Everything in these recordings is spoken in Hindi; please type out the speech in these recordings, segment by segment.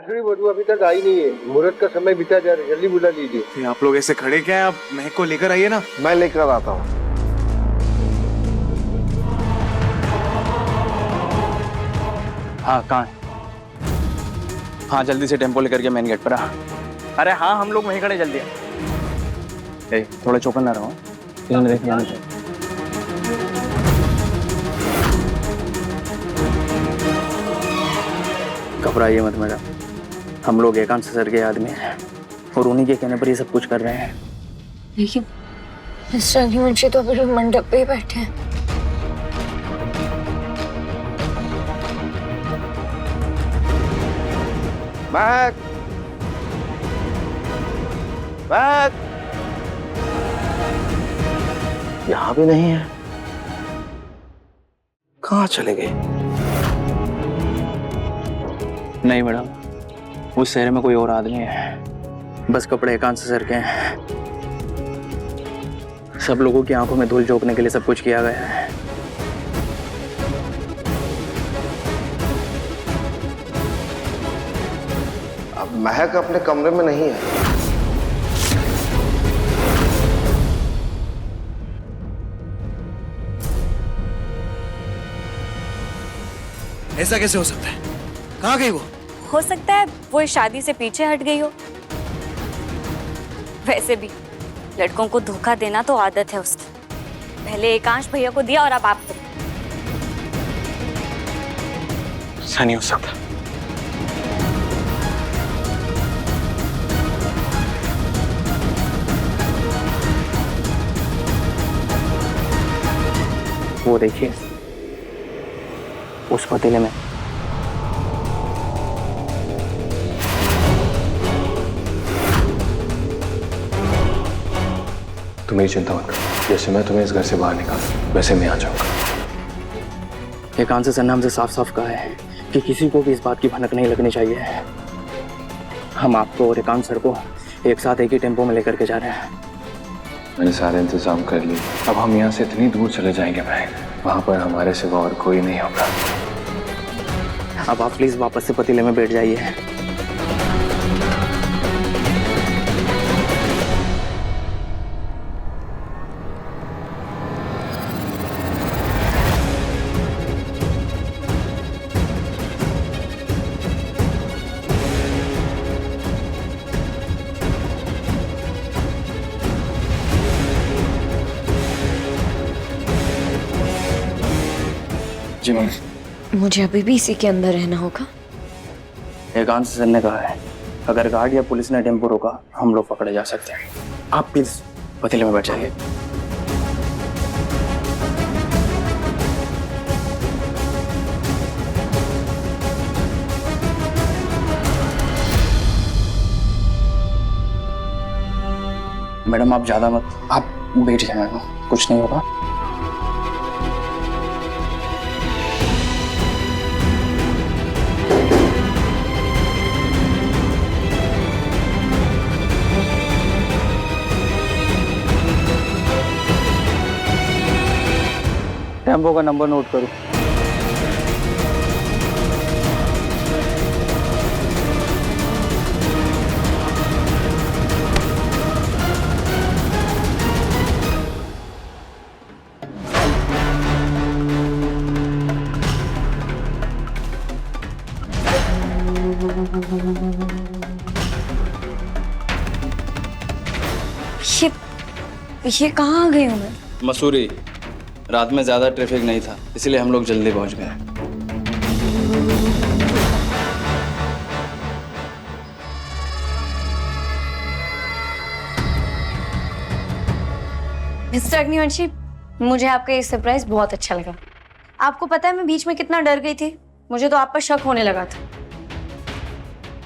दूसरी वधू अभी तक आई नहीं है। मुहूर्त का समय बीता जा रहा है, जल्दी बुला लीजिए। आप लोग ऐसे खड़े क्या हैं? आप महक को लेकर आइए ना। मैं लेकर आता हूँ। हाँ कहाँ है? हाँ जल्दी से टेम्पो लेकर के मेन गेट पर आ। अरे हाँ हम लोग वहीं खड़े, जल्दी आ। थोड़ा चौकन ना रहो, इन्होंने देख लिया मुझे। घबराइए मत मैडम, हम लोग एकांत सर के आदमी हैं और उन्हीं के कहने पर ये सब कुछ कर रहे हैं। लेकिन मिस्टर अग्निवंशी तो अभी मंडप पे ही बैठे हैं। महक, महक, यहाँ भी नहीं है, कहाँ चले गए? नहीं मैडम, उस शहर में कोई और आदमी है, बस कपड़े एकांत सर के हैं। सब लोगों की आंखों में धूल झोंकने के लिए सब कुछ किया गया है। अब महक अपने कमरे में नहीं है। ऐसा कैसे हो सकता है? कहाँ गई वो? हो सकता है वो इस शादी से पीछे हट गई हो। वैसे भी लड़कों को धोखा देना तो आदत है उसकी। पहले एकांश भैया को दिया और अब आपको। ऐसा नहीं हो सकता। वो देखिए उस पतीले में तुम मेरी चिंता मत करो, जैसे मैं तुम्हें इस घर से बाहर निकालूं वैसे मैं आ जाऊंगा। एकांत सर ने हमसे साफ साफ कहा है कि किसी को भी इस बात की भनक नहीं लगनी चाहिए। हम आपको और एकांत सर को एक साथ एक ही टेम्पो में लेकर के जा रहे हैं। मैंने सारे इंतजाम कर लिए, अब हम यहाँ से इतनी दूर चले जाएंगे महक, वहां पर हमारे सिवा और कोई नहीं होगा। अब आप प्लीज वापस से पतीले में बैठ जाइए। जी मैम। मुझे अभी भी इसी के अंदर रहना होगा। एकांत सर ने कहा है अगर गार्ड या पुलिस ने टेम्पो रोका हम लोग पकड़े जा सकते हैं। आप प्लीज पतीले में बैठ जाइए। मैडम आप ज्यादा मत, आप बैठ जाए मैडम, कुछ नहीं होगा। टेम्पो का नंबर नोट करो। ये कहाँ आ गई हूँ मैं? मसूरी, रात में ज्यादा ट्रैफिक नहीं था इसलिए हम लोग जल्दी पहुंच गए। मिस्टर अग्निवंशी, मुझे आपका ये सरप्राइज बहुत अच्छा लगा। आपको पता है मैं बीच में कितना डर गई थी, मुझे तो आप पर शक होने लगा था।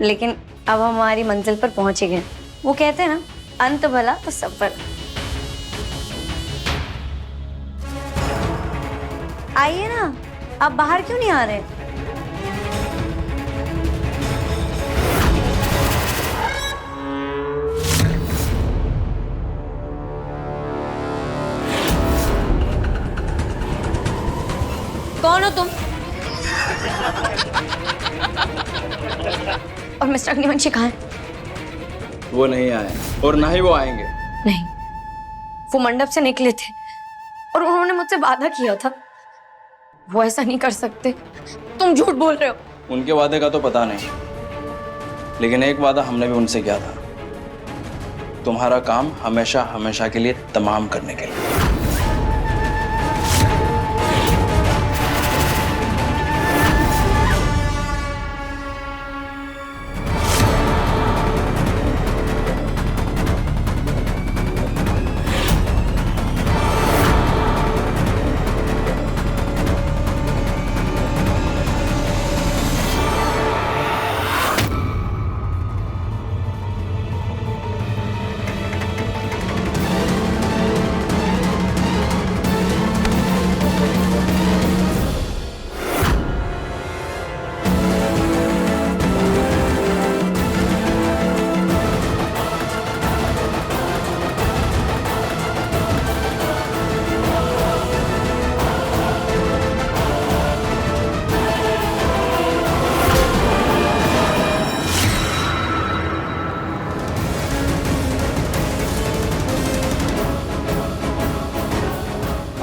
लेकिन अब हम हमारी मंजिल पर पहुंच ही गए। वो कहते हैं ना, अंत भला तो सब भला। आइए ना, आप बाहर क्यों नहीं आ रहे? कौन हो तुम? और मिस्टर अग्निवंशी कहाँ हैं? वो नहीं आए और ना ही वो आएंगे। नहीं, वो मंडप से निकले थे और उन्होंने मुझसे वादा किया था। वो ऐसा नहीं कर सकते। तुम झूठ बोल रहे हो। उनके वादे का तो पता नहीं, लेकिन एक वादा हमने भी उनसे किया था, तुम्हारा काम हमेशा हमेशा के लिए तमाम करने के लिए।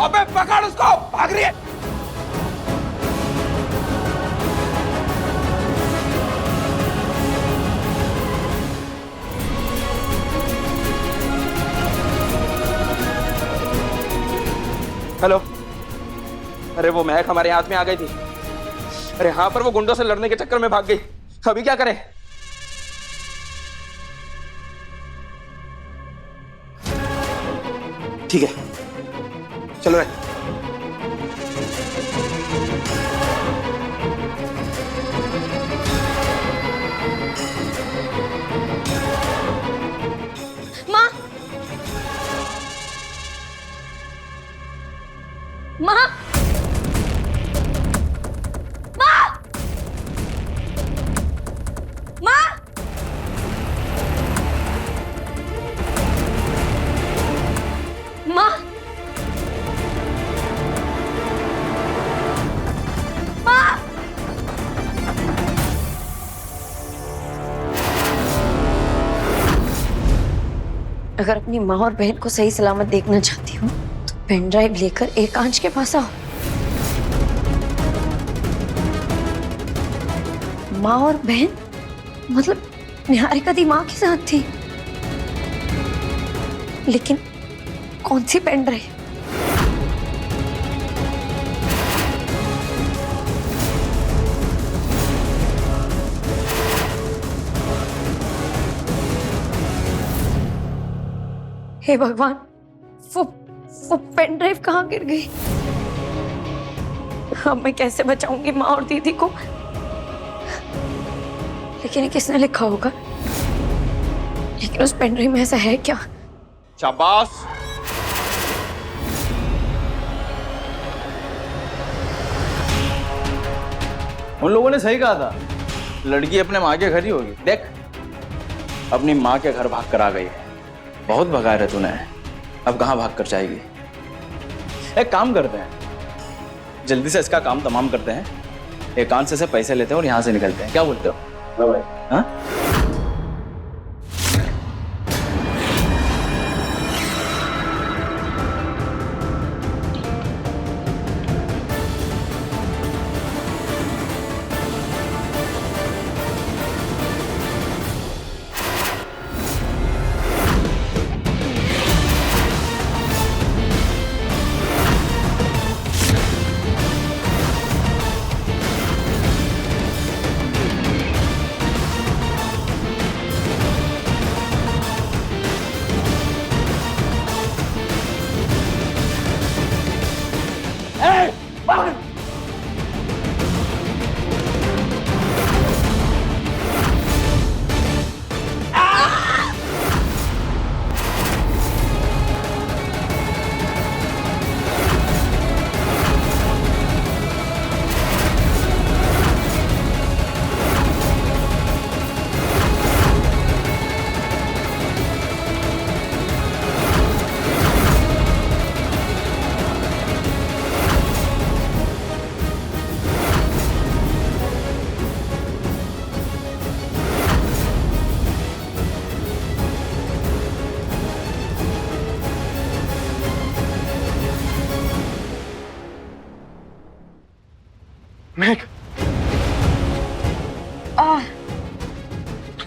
अबे पकड़ उसको, भाग रही है। हेलो, अरे वो महक हमारे हाथ में आ गई थी। अरे हाँ, पर वो गुंडों से लड़ने के चक्कर में भाग गई। अभी क्या करें? ठीक है, चलो रे। माँ, माँ, माँ, माँ, माँ, माँ। अगर अपनी माँ और बहन को सही सलामत देखना चाहती हो तो पेन ड्राइव लेकर एकांश के पास आओ। माँ और बहन मतलब निहारिका दी माँ के साथ थी, लेकिन कौन सी पेन ड्राइव? हे भगवान, वो पेन ड्राइव कहाँ गिर गई? अब मैं कैसे बचाऊंगी माँ और दीदी को? लेकिन ये किसने लिखा होगा? लेकिन उस पेन ड्राइव में ऐसा है क्या? शाबाश। उन लोगों ने सही कहा था, लड़की अपने माँ के घर ही होगी। देख, अपनी माँ के घर भाग कर आ गई है। बहुत भगाया रे तूने, अब कहाँ भाग कर जाएगी? एक काम करते हैं, जल्दी से इसका काम तमाम करते हैं, एकांश से पैसे लेते हैं और यहाँ से निकलते हैं। क्या बोलते हो? हाँ?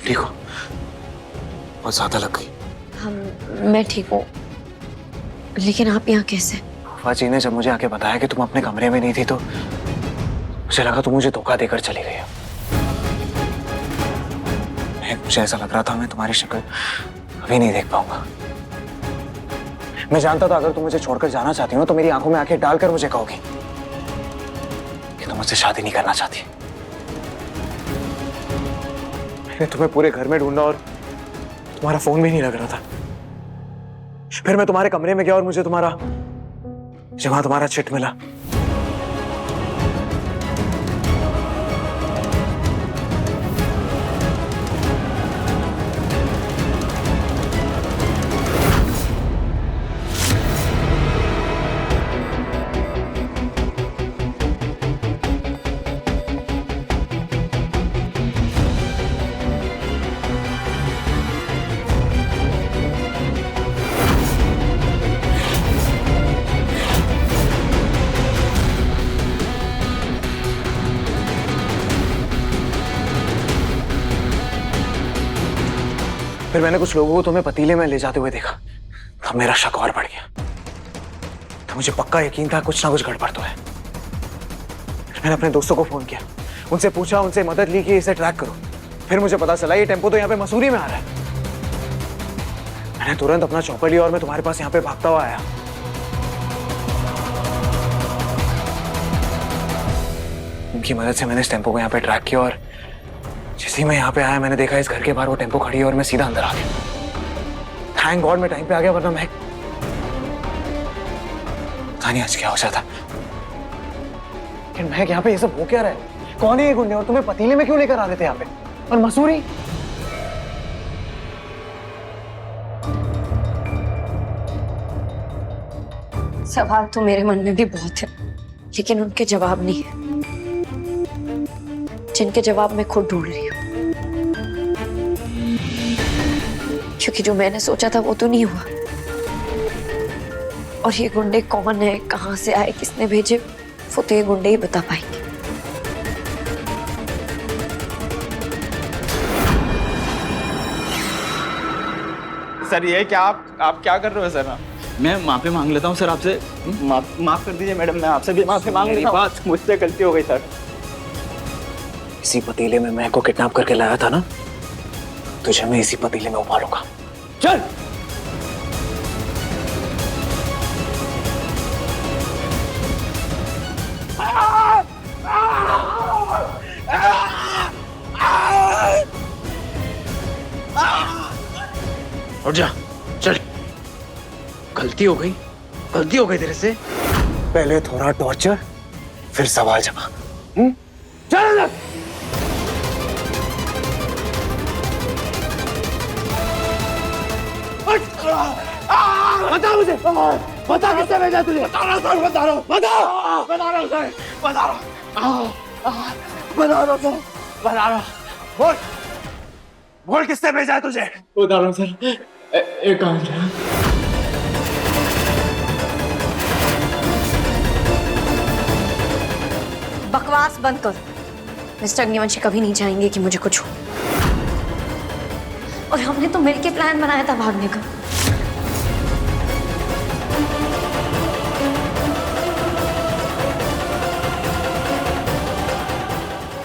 ठीक हो? बहुत ज्यादा लग गई। मैं ठीक हूँ, लेकिन आप यहाँ कैसे? फूफा जी ने जब मुझे आके बताया कि तुम अपने कमरे में नहीं थी तो मुझे लगा तुम मुझे धोखा देकर चली गई हो। मुझे ऐसा लग रहा था मैं तुम्हारी शक्ल कभी नहीं देख पाऊंगा। मैं जानता था अगर तुम मुझे छोड़कर जाना चाहती हो तो मेरी आंखों में आंखें डालकर मुझे कहोगी कि तुम मुझसे शादी नहीं करना चाहती। मैंने तुम्हें पूरे घर में ढूंढा और तुम्हारा फोन भी नहीं लग रहा था। फिर मैं तुम्हारे कमरे में गया और मुझे वहां तुम्हारा चिट मिला। फिर मैंने कुछ लोगों को तुम्हें पतीले में ले जाते हुए देखा, तब मेरा शक और बढ़ गया। तो मुझे पक्का यकीन था कुछ ना कुछ गड़बड़ तो है। फिर मैंने अपने दोस्तों को फोन किया, उनसे पूछा, उनसे मदद ली कि इसे ट्रैक करो। फिर मुझे पता चला ये टेम्पो तो यहाँ पे मसूरी में आ रहा है। मैंने तुरंत अपना चौपर लिया और मैं तुम्हारे पास यहाँ पे भागता हुआ आया। उनकी मदद से मैंने इस टेम्पो को यहाँ पे ट्रैक किया और जैसे ही मैं यहाँ पे आया मैंने देखा इस घर के बाहर वो टेम्पो खड़ी है और मैं सीधा अंदर आ गया। थैंक गॉड मैं टाइम पे आ गया, वरना मैं पता नहीं आज क्या हो जाता। लेकिन मैं यहाँ पे ये सब हो क्या रहा है? कौन है ये गुंडे और तुम्हें पतीले में क्यों लेकर आ रहे थे यहाँ पे? और मसूरी? सवाल तो मेरे मन में भी बहुत है, लेकिन उनके जवाब नहीं है, जिनके जवाब मैं खुद ढूंढ रही हूँ। क्योंकि जो मैंने सोचा था वो तो नहीं हुआ। और ये गुंडे कौन है, कहाँ से आए, किसने भेजे, वो तो ये गुंडे ही बता पाएंगे। सर ये क्या आप क्या कर रहे हो सर? मैं माफी मांग लेता हूँ सर आपसे। माफ कर दीजिए मैडम, मैं आपसे भी माफी मांग लेता हूँ। मुझसे गलती हो गई सर। इसी पतीले में मैं को किडनैप करके लाया था ना, तुझे मैं इसी पतीले में उबालूंगा। चल। उठ जा, चल। गलती हो गई तेरे से। पहले थोड़ा टॉर्चर, फिर सवाल जवाब। चल अंदर। बता मुझे, बता किसने भेजा तुझे? बता रहा हूँ सर, बता रहा हूँ सर। बोल किसने भेजा है तुझे? बता रहा हूँ सर। एक काम बकवास बंद करो। मिस्टर अग्निवंशी कभी नहीं चाहेंगे कि मुझे कुछ हो। और हमने तो मिलके प्लान बनाया था भागने का।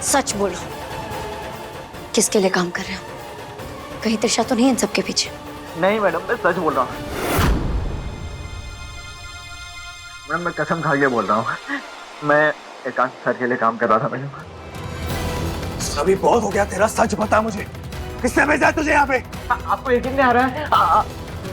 सच बोलो, किसके लिए काम कर रहे हो? कहीं त्रिशा तो नहीं इन सबके पीछे? नहीं मैडम, मैं सच बोल रहा हूँ। मैडम मैं कसम खा के बोल रहा हूँ, मैं एकांत सर के लिए काम कर रहा था मैडम। अभी बहुत हो गया तेरा, सच बता मुझे, किसने भेजा तुझे यहाँ पे? आपको यकीन नहीं आ रहा है?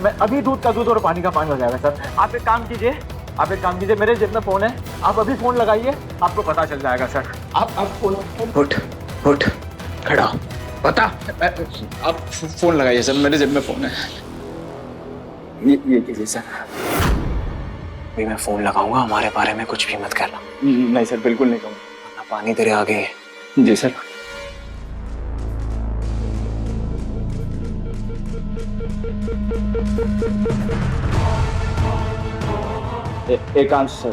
मैं अभी दूध का दूध और पानी का पानी हो जाएगा सर। आप एक काम कीजिए, मेरे जेब में फोन है, आप अभी फोन लगाइए, आपको पता चल जाएगा सर। आप फोन उठ खड़ा हो, बता। आप फोन लगाइए सर, मेरे जेब में फोन है। ये कीजिए सर। अभी मैं फोन लगाऊंगा, हमारे बारे में कुछ भी मत करना। नहीं सर, बिल्कुल नहीं कहूँगा। पानी तेरे आगे है। जी सर। एकांश सर।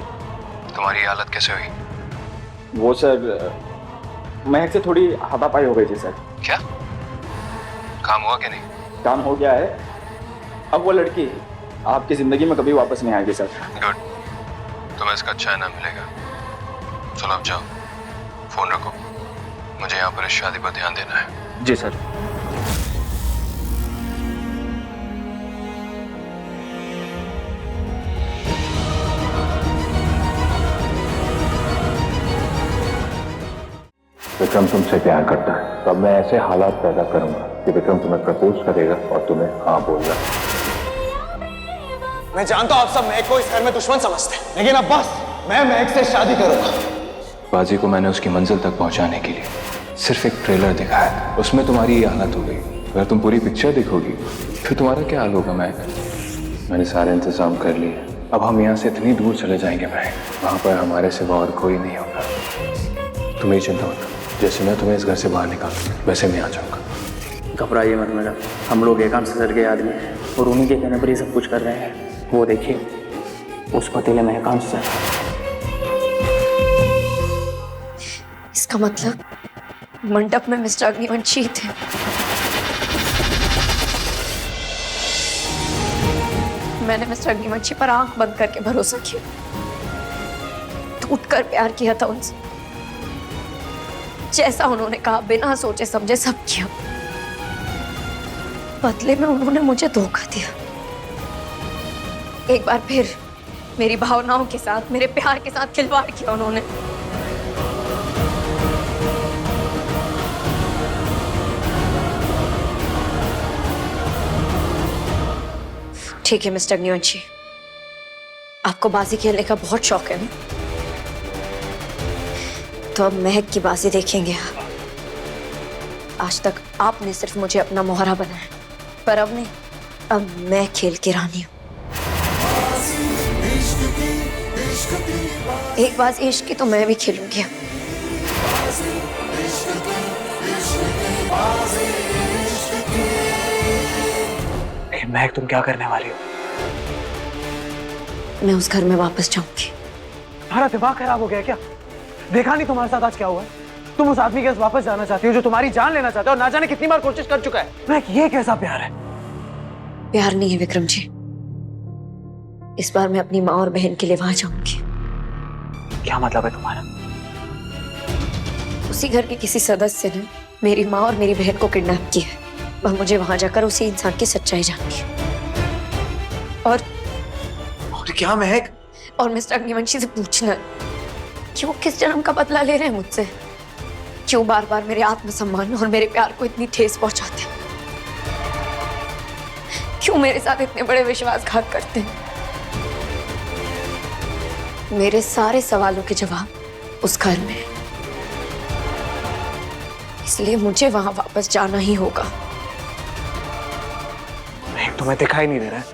तुम्हारी हालत कैसे हुई? वो सर, महक से थोड़ी हाथापाई हो गई थी सर। क्या? काम हुआ कि नहीं? काम हो गया है। अब वो लड़की आपकी जिंदगी में कभी वापस नहीं आएगी सर। गुड, तुम्हें इसका अच्छा इनाम मिलेगा। चलो अब जाओ, फोन रखो, मुझे यहाँ पर इस शादी पर ध्यान देना है। जी सर। विक्रम तुमसे प्यार करता है, तो अब मैं ऐसे हालात पैदा करूंगा कि विक्रम तुम्हें प्रपोज करेगा और तुम्हें हाँ बोलना। मैं जानता हूं आप सब महक को इस घर में दुश्मन समझते हैं, लेकिन अब बस, मैं महक से शादी करूंगा। बाजी को मैंने उसकी मंजिल तक पहुंचाने के लिए सिर्फ एक ट्रेलर दिखाया था, उसमें तुम्हारी ये हालत हो गई। अगर तुम पूरी पिक्चर देखोगी फिर तुम्हारा क्या हाल होगा महक? मैंने सारे इंतजाम कर लिए, अब हम यहाँ से इतनी दूर चले जाएंगे महक, वहां पर हमारे सिवा और कोई नहीं होगा। तुम्हें चिंता मत, जैसे मैं तुम्हें इस घर से बाहर निकालूं वैसे मैं आ जाऊंगा। घबराइए मत मैडम, हम लोग एकांत से डर गए आदमी हैं और उन्हीं के कहने पर ये सब कुछ कर रहे हैं। वो देखिए, उस पतीले में एकांत से। इसका मतलब मंडप में मिस्टर अग्निवंशी थे। मैंने मिस्टर अग्निवंशी पर आंख बंद करके भरोसा किया, टूटकर प्यार किया था उनसे। जैसा उन्होंने कहा, बिना सोचे समझे सब किया। बदले में उन्होंने मुझे धोखा दिया। एक बार फिर मेरी भावनाओं के साथ, मेरे प्यार के साथ खिलवाड़ किया उन्होंने। ठीक है मिस्टर अग्निवंशी, आपको बाजी खेलने का बहुत शौक है ना? तो अब महक की बाजी देखेंगे आप। आज तक आपने सिर्फ मुझे अपना मोहरा बनाया, पर अब नहीं, अब मैं खेल की रानी हूं। एक बार इश्क की तो मैं भी खेलूंगी। लेकिन महक, तुम क्या करने वाली हो? मैं उस घर में वापस जाऊंगी। तुम्हारा दिमाग खराब हो गया क्या? देखा नहीं तुम्हारे साथ आज क्या हुआ है? तुम उस आदमी के पास वापस जाना चाहती हो जो तुम्हारी जान लेना चाहता है और ना जाने कितनी बार कोशिश कर चुका है। महक, ये कैसा प्यार है? प्यार नहीं है विक्रम जी, इस बार मैं अपनी माँ और बहन के लिए वहां जाऊंगी। क्या मतलब है तुम्हारा? उसी घर के किसी सदस्य ने मेरी माँ और मेरी बहन को किडनैप किया है और मुझे वहां जाकर उसी इंसान की सच्चाई जाननी है। और क्या महक? और मिस्टर अग्निवंशी से पूछना क्यों, किस जन्म का बदला ले रहे हैं मुझसे? क्यों बार बार मेरे आत्मसम्मान और मेरे प्यार को इतनी ठेस पहुंचाते हैं? क्यों मेरे साथ इतने बड़े विश्वासघात करते हैं? मेरे सारे सवालों के जवाब उस घर में है, इसलिए मुझे वहां वापस जाना ही होगा। तुम्हें दिखाई नहीं दे रहा है?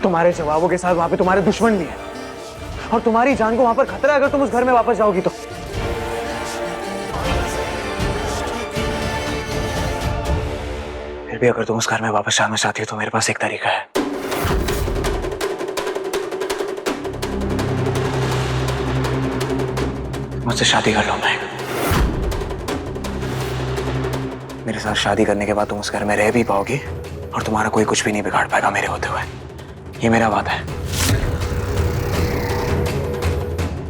तुम्हारे जवाबों के साथ वहां पे तुम्हारे दुश्मन भी हैं और तुम्हारी जान को वहां पर खतरा है अगर तुम उस घर में वापस जाओगी तो। फिर भी अगर तुम उस घर में वापस जाना चाहती हो तो मेरे पास एक तरीका है। मुझसे शादी कर लो महक। मेरे साथ शादी करने के बाद तुम उस घर में रह भी पाओगी और तुम्हारा कोई कुछ भी नहीं बिगाड़ पाएगा मेरे होते हुए। ये मेरा वादा है।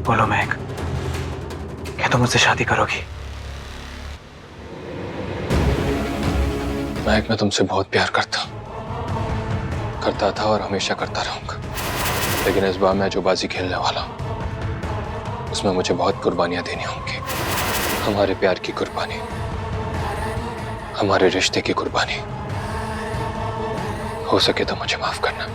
बोलो महक, क्या तुम मुझसे शादी करोगी? महक, मैं तुमसे बहुत प्यार करता था और हमेशा करता रहूंगा। लेकिन इस बार मैं जो बाजी खेलने वाला हूं उसमें मुझे बहुत कुर्बानियां देनी होंगी। हमारे प्यार की कुर्बानी, हमारे रिश्ते की कुर्बानी। हो सके तो मुझे माफ करना।